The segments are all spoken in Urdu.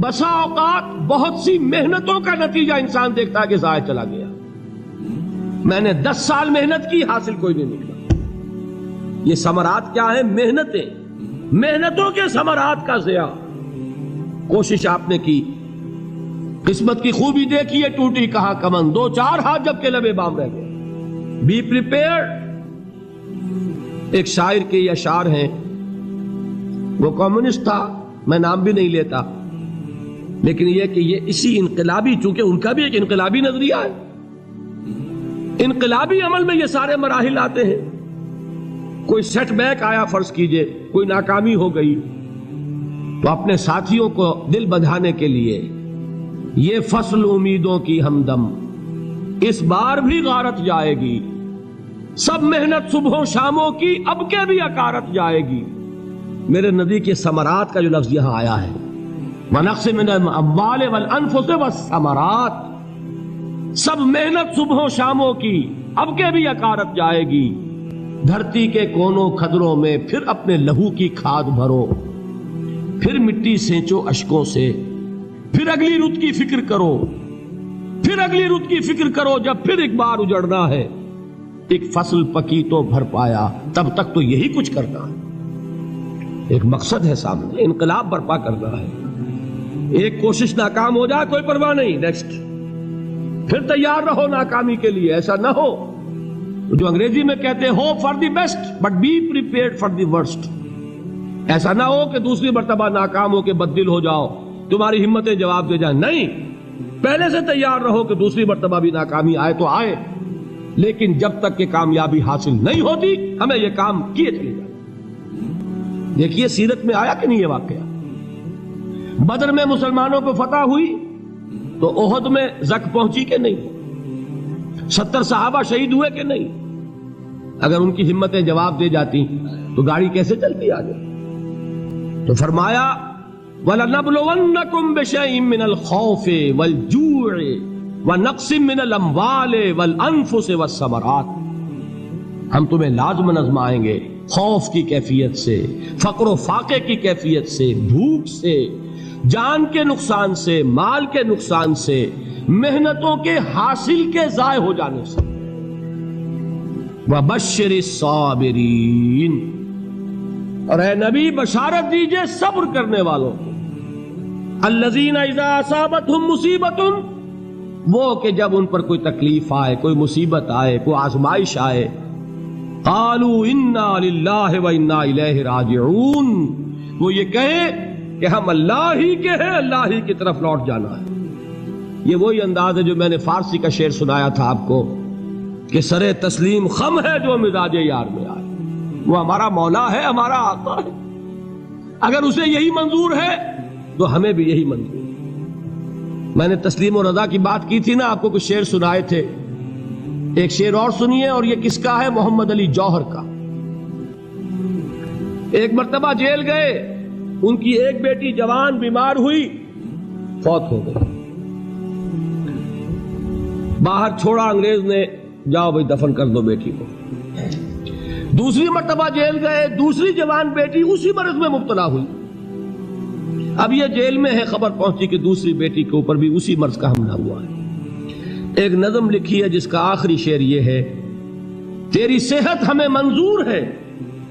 بسا اوقات بہت سی محنتوں کا نتیجہ انسان دیکھتا ہے کہ ضائع چلا گیا، میں نے 10 سال محنت کی، حاصل کوئی نہیں نکلا۔ یہ ثمرات کیا ہیں؟ محنتیں، محنتوں کے ثمرات کا ضیاع۔ کوشش آپ نے کی، قسمت کی خوبی دیکھی ہے، ٹوٹی کہاں کمن، 2-4 ہاتھ جب کے لبے بام رہ گئے۔ Be prepared. ایک شاعر کے یہ اشعار ہیں، وہ کمیونسٹ تھا، میں نام بھی نہیں لیتا، لیکن یہ کہ یہ اسی انقلابی، چونکہ ان کا بھی ایک انقلابی نظریہ ہے، انقلابی عمل میں یہ سارے مراحل آتے ہیں۔ کوئی سیٹ بیک آیا، فرض کیجئے کوئی ناکامی ہو گئی، تو اپنے ساتھیوں کو دل بندھانے کے لیے یہ فصل امیدوں کی ہمدم اس بار بھی غارت جائے گی، سب محنت صبحوں شاموں کی اب کے بھی اکارت جائے گی۔ میرے نبی کے ثمرات کا جو لفظ یہاں آیا ہے، وَنَقْصٍ مِّنَ الْأَمْوَالِ وَالْأَنفُسِ وَالثَّمَرَاتِ، سب محنت صبحوں شاموں کی اب کے بھی اکارت جائے گی۔ دھرتی کے کونوں کھدروں میں پھر اپنے لہو کی کھاد بھرو، پھر مٹی سینچو اشکوں سے، پھر اگلی رت کی فکر کرو، پھر اگلی رت کی فکر کرو، جب پھر ایک بار اجڑنا ہے۔ ایک فصل پکی تو بھر پایا، تب تک تو یہی کچھ کرنا ہے۔ ایک مقصد ہے سامنے، انقلاب برپا کرنا ہے۔ ایک کوشش ناکام ہو جائے کوئی پرواہ نہیں، نیکسٹ، پھر تیار رہو ناکامی کے لیے۔ ایسا نہ ہو جو انگریزی میں کہتے ہیں hope for the best but be prepared for the worst. ایسا نہ ہو کہ دوسری مرتبہ ناکام ہو کے بددل ہو جاؤ، تمہاری ہمتیں جواب دے جائیں، نہیں، پہلے سے تیار رہو کہ دوسری مرتبہ بھی ناکامی آئے تو آئے، لیکن جب تک کہ کامیابی حاصل نہیں ہوتی ہمیں یہ کام کیے چلے جائیں۔ دیکھیے سیرت میں آیا کہ نہیں یہ واقعہ؟ بدر میں مسلمانوں کو فتح ہوئی تو احد میں زک پہنچی کہ نہیں؟ 70 صحابہ شہید ہوئے کہ نہیں؟ اگر ان کی ہمتیں جواب دے جاتی تو گاڑی کیسے چلتی آگے؟ تو فرمایا وَلَنَبْلُوَنَّكُمْ بِشَيْءٍ مِّنَ الْخَوْفِ وَالْجُوعِ وَنَقْصٍ مِّنَ الْأَمْوَالِ وَالْأَنفُسِ وَالثَّمَرَاتِ، ہم تمہیں لازم آزمائیں گے، خوف کی کیفیت سے، فقر و فاقے کی کیفیت سے، بھوک سے، جان کے نقصان سے، مال کے نقصان سے، محنتوں کے حاصل کے ضائع ہو جانے سے۔ وَبَشِّرِ الصَّابِرِينَ، اور اے نبی بشارت دیجئے صبر کرنے والوں کو۔ الَّذِينَ إِذَا أَصَابَتْهُمْ مُصِيبَةٌ، وہ کہ جب ان پر کوئی تکلیف آئے، کوئی مصیبت آئے، کوئی آزمائش آئے، قالوا انا للہ و انا الیہ راجعون، وہ یہ کہیں کہ ہم اللہ ہی کے ہیں، اللہ ہی کی طرف لوٹ جانا ہے۔ یہ وہی انداز ہے جو میں نے فارسی کا شعر سنایا تھا آپ کو کہ سرے تسلیم خم ہے جو مزاج یار میں آئے۔ وہ ہمارا مولا ہے، ہمارا آقا ہے، اگر اسے یہی منظور ہے تو ہمیں بھی یہی منظور ہے۔ میں نے تسلیم و رضا کی بات کی تھی نا، آپ کو کچھ شعر سنائے تھے، ایک شعر اور سنیے، اور یہ کس کا ہے؟ محمد علی جوہر کا۔ ایک مرتبہ جیل گئے، ان کی ایک بیٹی جوان بیمار ہوئی، فوت ہو گئی، باہر چھوڑا انگریز نے، جاؤ بھائی دفن کر دو بیٹی کو۔ دوسری مرتبہ جیل گئے، دوسری جوان بیٹی اسی مرض میں مبتلا ہوئی۔ اب یہ جیل میں ہے، خبر پہنچی کہ دوسری بیٹی کے اوپر بھی اسی مرض کا حملہ ہوا ہے۔ ایک نظم لکھی ہے جس کا آخری شعر یہ ہے، تیری صحت ہمیں منظور ہے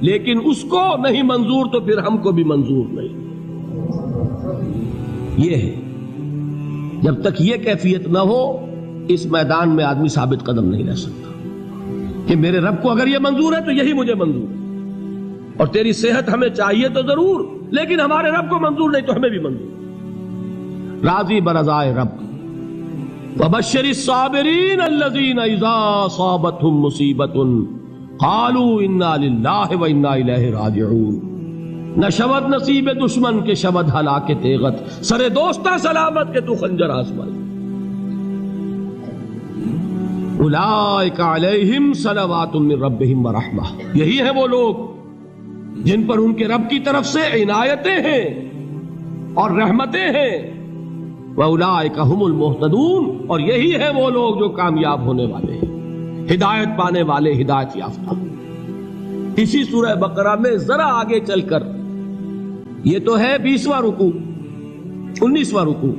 لیکن اس کو نہیں منظور تو پھر ہم کو بھی منظور نہیں۔ یہ ہے، جب تک یہ کیفیت نہ ہو اس میدان میں آدمی ثابت قدم نہیں رہ سکتا کہ میرے رب کو اگر یہ منظور ہے تو یہی مجھے منظور ہے، اور تیری صحت ہمیں چاہیے تو ضرور، لیکن ہمارے رب کو منظور نہیں تو ہمیں بھی منظور۔ راضی برضائے رب۔ وَبَشِّرِ الصَّابِرِينَ الَّذِينَ إِذَا أَصَابَتْهُمْ مُصِيبَةٌ قَالُوا إِنَّا لِلَّهِ وَإِنَّا إِلَيْهِ رَاجِعُونَ۔ نہ شود نصیب دشمن کے شود ہلاک تیغت، سر دوستہ سلامت کے تو خنجر آزمائے۔ اولئک علیہم صلوات من ربہم ورحمہ، یہی ہے وہ لوگ جن پر ان کے رب کی طرف سے عنایتیں ہیں اور رحمتیں ہیں۔ وَأُولَٰئِكَ هُمُ الْمُهْتَدُونَ، اور یہی ہے وہ لوگ جو کامیاب ہونے والے ہیں، ہدایت پانے والے، ہدایت یافتہ۔ اسی سورہ بقرہ میں ذرا آگے چل کر، یہ تو ہے 20واں رکوع، 19واں رکوع.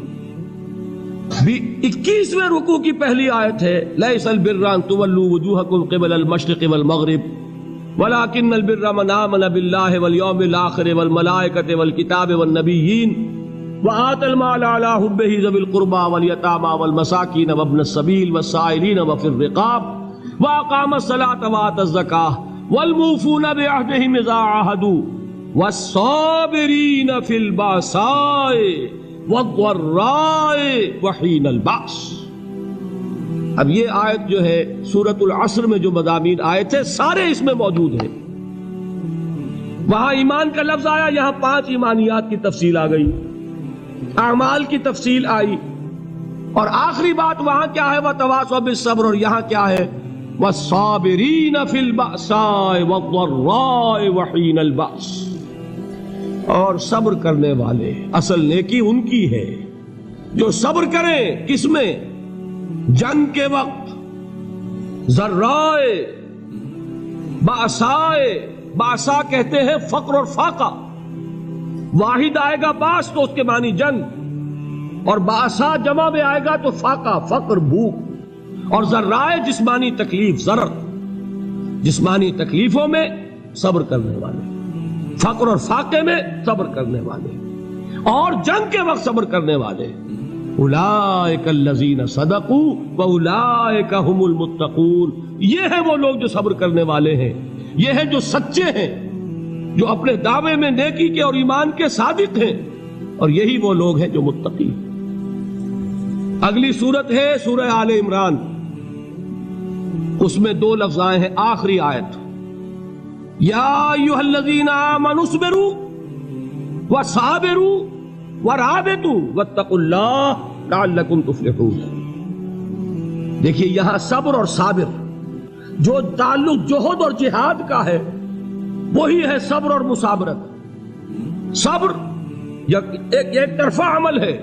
21ویں رکوع کی پہلی آیت ہے لیس البر ان تولوا وجوہکم قبل المشرق والمغرب ولكن البر من آمن بالله واليوم الآخر والملائكة والكتاب والنبيين وآتى المال على حبه ذوي القربى واليتامى والمساكين وابن السبيل والسائلين وفي الرقاب وأقام الصلاة وآتى الزكاة والموفون بعهدهم إذا عاهدوا والصابرين في البأساء والضراء وحين البأس. اب یہ آیت جو ہے سورۃ العصر میں جو مضامین آئے تھے سارے اس میں موجود ہیں. وہاں ایمان کا لفظ آیا، یہاں 5 ایمانیات کی تفصیل آ گئی، اعمال کی تفصیل آئی، اور آخری بات وہاں کیا ہے وتواصوا بالصبر، اور یہاں کیا ہے والصابرین فی البأساء والضراء وحین البأس. اور صبر کرنے والے، اصل نیکی ان کی ہے جو صبر کریں. کس میں؟ جنگ کے وقت. ذرائے باسائے، باسا کہتے ہیں فقر اور فاقہ. واحد آئے گا باس تو اس کے معنی جنگ، اور باسا جمع میں آئے گا تو فاقہ فقر بھوک. اور ذرائے جسمانی تکلیف، ضرر جسمانی تکلیفوں میں صبر کرنے والے، فقر اور فاقے میں صبر کرنے والے، اور جنگ کے وقت صبر کرنے والے. اولئک الذین صدقوا واولئک هم المتقون. یہ ہیں وہ لوگ جو صبر کرنے والے ہیں، یہ ہیں جو سچے ہیں، جو اپنے دعوے میں نیکی کے اور ایمان کے صادق ہیں، اور یہی وہ لوگ ہیں جو متقی. اگلی سورت ہے سورہ آل عمران، اس میں 2 لفظ آئے ہیں. آخری آیت یا ایھا الذین آمنوا اصبروا وصابروا ورابطوا واتقوا اللہ لعلکم تفلحون. دیکھیے یہاں صبر اور صابر جو تعلق جوہد اور جہاد کا ہے وہی ہے صبر اور مصابرت. صبر ایک طرفہ عمل ہے،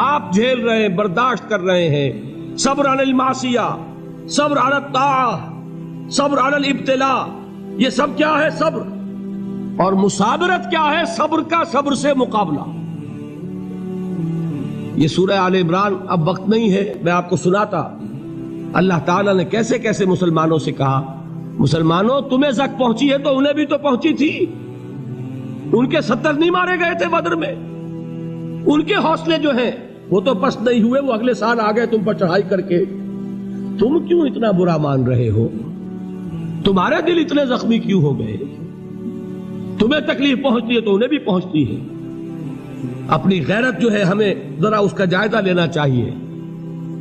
آپ جھیل رہے ہیں، برداشت کر رہے ہیں. صبر علی المعصیہ، صبر علی الطاعہ، صبر علی الابتلاء، یہ سب کیا ہے؟ صبر. اور مصابرت کیا ہے؟ صبر کا صبر سے مقابلہ. یہ سورہ آل عمران اب وقت نہیں ہے، میں آپ کو سناتا اللہ تعالیٰ نے کیسے کیسے مسلمانوں سے کہا. مسلمانوں تمہیں زک پہنچی ہے تو انہیں بھی تو پہنچی تھی. ان کے 70 نہیں مارے گئے تھے بدر میں؟ ان کے حوصلے جو ہیں وہ تو پست نہیں ہوئے، وہ اگلے سال آ گئے تم پر چڑھائی کر کے. تم کیوں اتنا برا مان رہے ہو؟ تمہارے دل اتنے زخمی کیوں ہو گئے؟ تمہیں تکلیف پہنچتی ہے تو انہیں بھی پہنچتی ہے. اپنی غیرت جو ہے ہمیں ذرا اس کا جائزہ لینا چاہیے.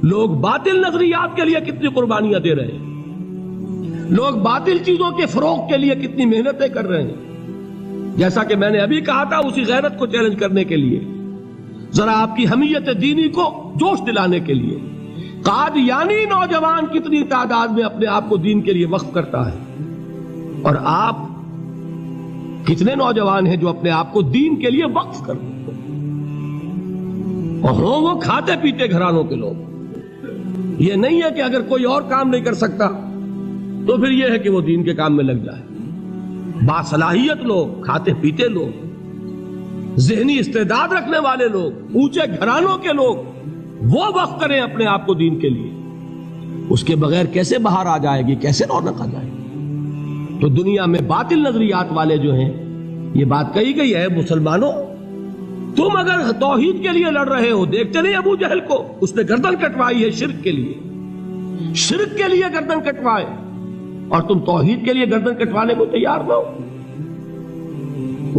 لوگ باطل نظریات کے لیے کتنی قربانیاں دے رہے ہیں، لوگ باطل چیزوں کے فروغ کے لیے کتنی محنتیں کر رہے ہیں. جیسا کہ میں نے ابھی کہا تھا، اسی غیرت کو چیلنج کرنے کے لیے، ذرا آپ کی حمیت دینی کو جوش دلانے کے لیے، قادیانی نوجوان کتنی تعداد میں اپنے آپ کو دین کے لیے وقف کرتا ہے، اور آپ کتنے نوجوان ہیں جو اپنے آپ کو دین کے لیے وقف کرتے ہیں، اور ہوں وہ کھاتے پیتے گھرانوں کے لوگ. یہ نہیں ہے کہ اگر کوئی اور کام نہیں کر سکتا تو پھر یہ ہے کہ وہ دین کے کام میں لگ جائے. باصلاحیت لوگ، کھاتے پیتے لوگ، ذہنی استعداد رکھنے والے لوگ، اونچے گھرانوں کے لوگ، وہ وقف کریں اپنے آپ کو دین کے لیے. اس کے بغیر کیسے بہار آ جائے گی، کیسے رونق آ جائے گی؟ تو دنیا میں باطل نظریات والے جو ہیں، یہ بات کہی گئی ہے مسلمانوں تم اگر توحید کے لیے لڑ رہے ہو، دیکھتے نہیں ابو جہل کو، اس نے گردن کٹوائی ہے شرک کے لیے، شرک کے لیے گردن کٹوائے، اور تم توحید کے لیے گردن کٹوانے کو تیار نہ ہو.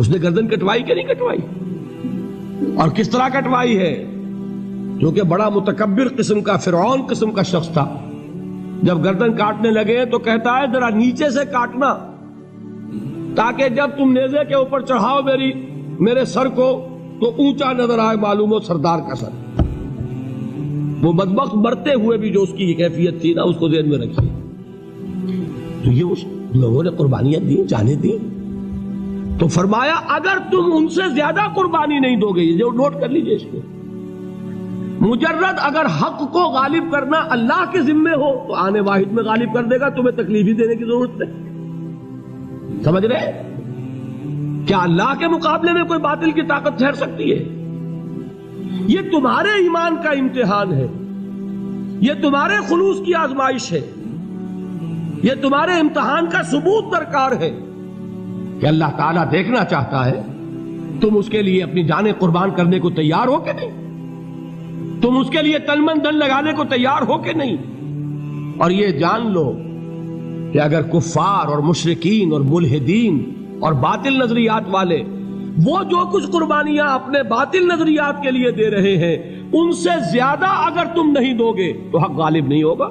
اس نے گردن کٹوائی کہ نہیں کٹوائی؟ اور کس طرح کٹوائی ہے؟ جو کہ بڑا متکبر قسم کا، فرعون قسم کا شخص تھا. جب گردن کاٹنے لگے تو کہتا ہے ذرا نیچے سے کاٹنا، تاکہ جب تم نیزے کے اوپر چڑھاؤ میرے سر کو تو اونچا نظر آئے، معلوم ہو سردار کا سر. وہ بدبخت مرتے ہوئے بھی جو اس کی کیفیت تھی نا، اس کو ذہن میں رکھیے. تو یہ اس لوگوں نے قربانیاں دی، جانیں دی. تو فرمایا اگر تم ان سے زیادہ قربانی نہیں دو گے، یہ نوٹ کر لیجئے اس کو، مجرد اگر حق کو غالب کرنا اللہ کے ذمے ہو تو آنے واحد میں غالب کر دے گا، تمہیں تکلیف ہی دینے کی ضرورت نہیں. سمجھ رہے؟ کیا اللہ کے مقابلے میں کوئی باطل کی طاقت ٹھہر سکتی ہے؟ یہ تمہارے ایمان کا امتحان ہے، یہ تمہارے خلوص کی آزمائش ہے، یہ تمہارے امتحان کا ثبوت درکار ہے کہ اللہ تعالیٰ دیکھنا چاہتا ہے تم اس کے لیے اپنی جانیں قربان کرنے کو تیار ہو کہ نہیں، تم اس کے لیے تن من دھن لگانے کو تیار ہو کہ نہیں۔ اور یہ جان لو کہ اگر کفار اور مشرکین اور ملحدین اور باطل نظریات والے وہ جو کچھ قربانیاں اپنے باطل نظریات کے لیے دے رہے ہیں ان سے زیادہ اگر تم نہیں دو گے تو حق غالب نہیں ہوگا۔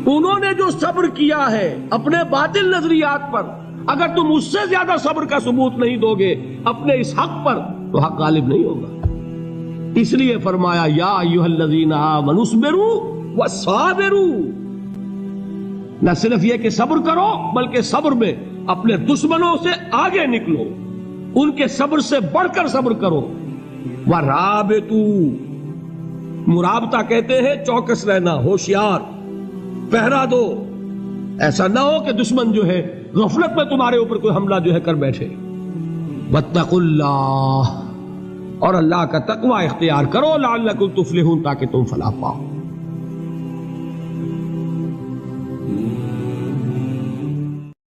انہوں نے جو صبر کیا ہے اپنے باطل نظریات پر، اگر تم اس سے زیادہ صبر کا ثبوت نہیں دو گے اپنے اس حق پر تو حق غالب نہیں ہوگا۔ اس لیے فرمایا یا ایھا الذین آمنوا اصبروا وصابروا، نہ صرف یہ کہ صبر کرو بلکہ صبر میں اپنے دشمنوں سے آگے نکلو، ان کے صبر سے بڑھ کر صبر کرو۔ وَرَابِطُوا، مرابطہ کہتے ہیں چوکس رہنا، ہوشیار، پہرا دو، ایسا نہ ہو کہ دشمن جو ہے غفلت میں تمہارے اوپر کوئی حملہ جو ہے کر بیٹھے۔ وَاتَّقُوا اللَّهَ، اور اللہ کا تقوی اختیار کرو، لعلکم تفلحون، تاکہ تم فلاح پاؤ۔